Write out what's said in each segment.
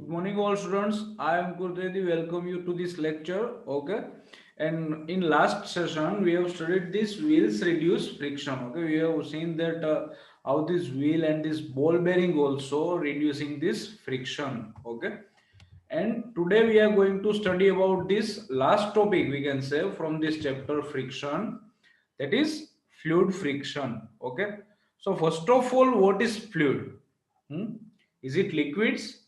Good morning, all students. I am Gurudedi. Welcome you to this lecture. Okay, and in last session we have studied this wheels reduce friction. Okay, we have seen that how this wheel and this ball bearing also reducing this friction. Okay, and today we are going to study about this last topic we can say from this chapter friction, that is fluid friction. Okay, so first of all, what is fluid? Hmm? Is it liquids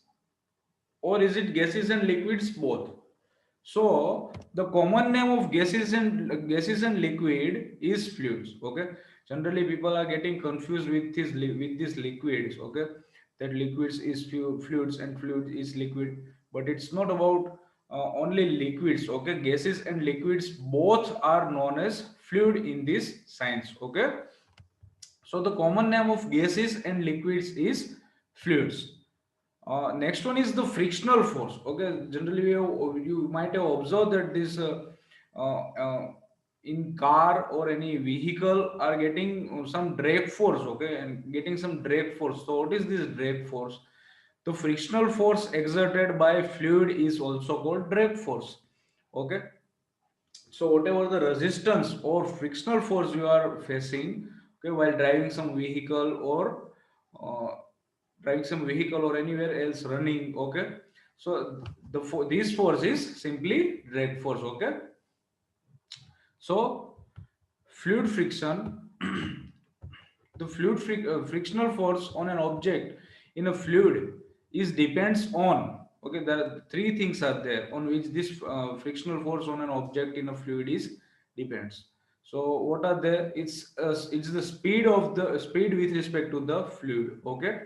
or is it gases and liquids both? So the common name of gases and liquid is fluids. Okay, generally people are getting confused with these liquids. Okay, that liquids is fluids and fluid is liquid, but it's not about only liquids. Okay, gases and liquids both are known as fluid in this science. Okay, so the common name of gases and liquids is fluids. Next one is the frictional force. Okay, generally you might have observed that this uh, uh, in car or any vehicle are getting some drag force. Okay, and getting some drag force. So what is this drag force? The frictional force exerted by fluid is also called drag force. Okay, so whatever the resistance or frictional force you are facing, okay, while driving some vehicle or uh, driving some vehicle or anywhere else running. Okay, so this force is simply drag force. Okay, so fluid friction, the frictional force on an object in a fluid is depends on, okay, there are three things are there on which this frictional force on an object in a fluid is depends. So what are there? It's the speed with respect to the fluid. Okay,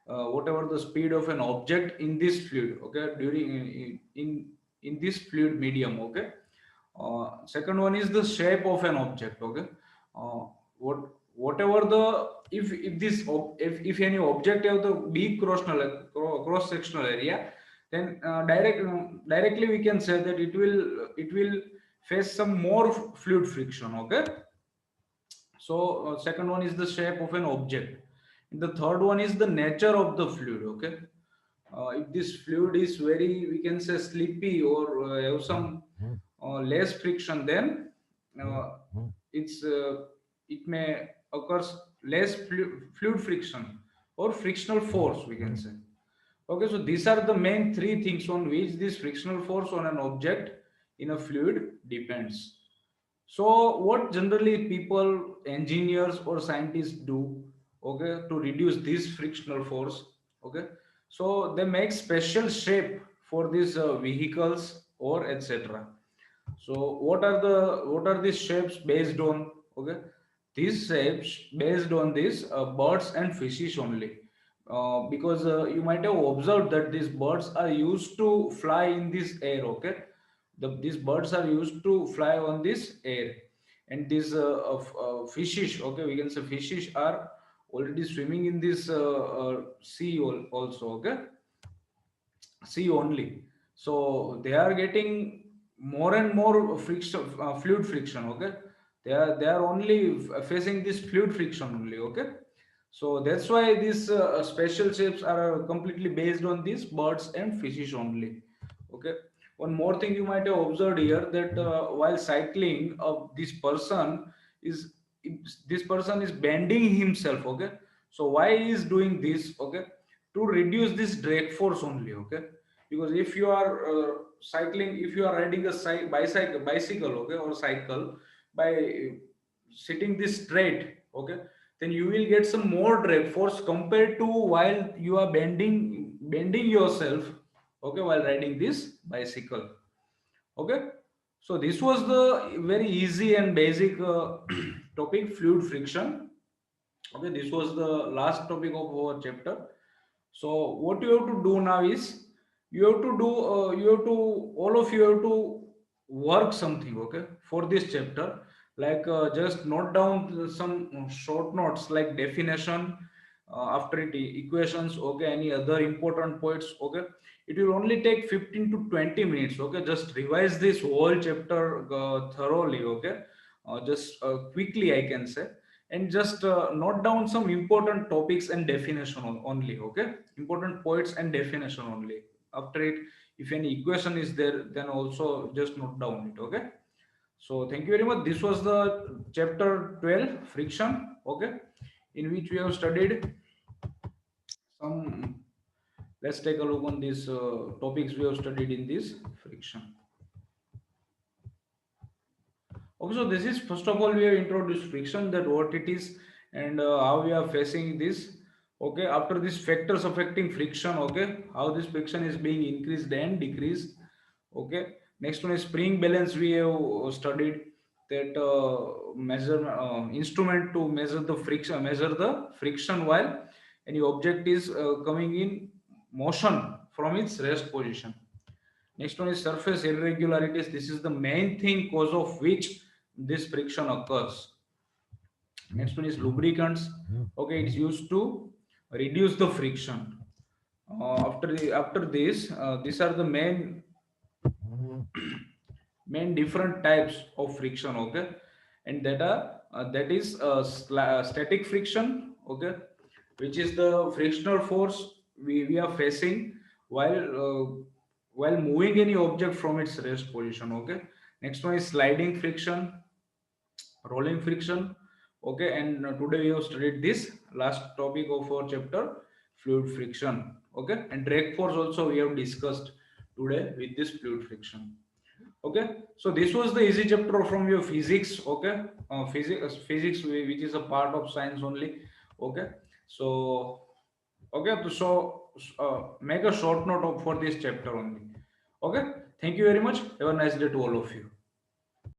whatever the speed of an object in this fluid. Okay, during in this fluid medium. Okay, second one is the shape of an object. Okay, uh, what whatever the if any object have the big cross sectional area, then directly we can say that it will face some more fluid friction. Okay, so second one is the shape of an object. And the third one is the nature of the fluid. Okay, if this fluid is very, we can say, sleepy or have some less friction, then uh, it's it may occurs less fluid friction or frictional force, we can say. Okay, so these are the main three things on which this frictional force on an object in a fluid depends. So, what generally people, engineers or scientists do, okay, to reduce this frictional force, okay, so they make special shape for these vehicles or etc. So, what are these shapes based on? Okay, these shapes based on these birds and fishes only. Because you might have observed that these birds are used to fly in this air. Okay, these birds are used to fly on this air, and these fishes, okay, we can say fishes are already swimming in this sea also. Okay, sea only. So they are getting more and more friction, fluid friction. Okay, they are only facing this fluid friction only. Okay, so that's why these special shapes are completely based on these birds and fishes only. Okay, one more thing you might have observed here, that while cycling, is this person is bending himself. Okay, so why he is doing this? Okay, to reduce this drag force only. Okay, because if you are cycling, if you are riding a bicycle, okay, or cycle, by sitting this straight, okay, then you will get some more drag force compared to while you are bending yourself, okay, while riding this bicycle. Okay, so this was the very easy and basic topic, fluid friction. Okay, this was the last topic of our chapter. So what you have to do now is, you have to, all of you have to work something. Okay, for this chapter, like just note down some short notes like definition, after it equations, okay, any other important points. Okay, it will only take 15 to 20 minutes. Okay, just revise this whole chapter thoroughly. Okay, just quickly I can say, and just note down some important topics and definition only. Okay, important points and definition only. after it, if any equation is there, then also just note down it. Okay. So thank you very much. This was the chapter 12, friction. Okay, in which we have studied some. Let's take a look on these topics we have studied in this friction. Okay, so this is first of all we have introduced friction, that what it is and how we are facing this. Okay, after these factors affecting friction, okay, how this friction is being increased and decreased. Okay, next one is spring balance. We have studied that measure instrument to measure the friction while any object is coming in motion from its rest position. Next one is surface irregularities. This is the main thing cause of which this friction occurs. Next one is lubricants. Okay, it's used to reduce the friction. After this, these are the main different types of friction. Okay, and that is static friction. Okay, which is the frictional force we are facing while moving any object from its rest position. Okay, next one is sliding friction, rolling friction. Okay, and today we have studied this last topic of our chapter, fluid friction. Okay, and drag force also we have discussed today with this fluid friction. Okay, so this was the easy chapter from your physics. Okay, physics which is a part of science only. Okay, so okay, so make a short note for this chapter only. Okay, thank you very much. Have a nice day to all of you.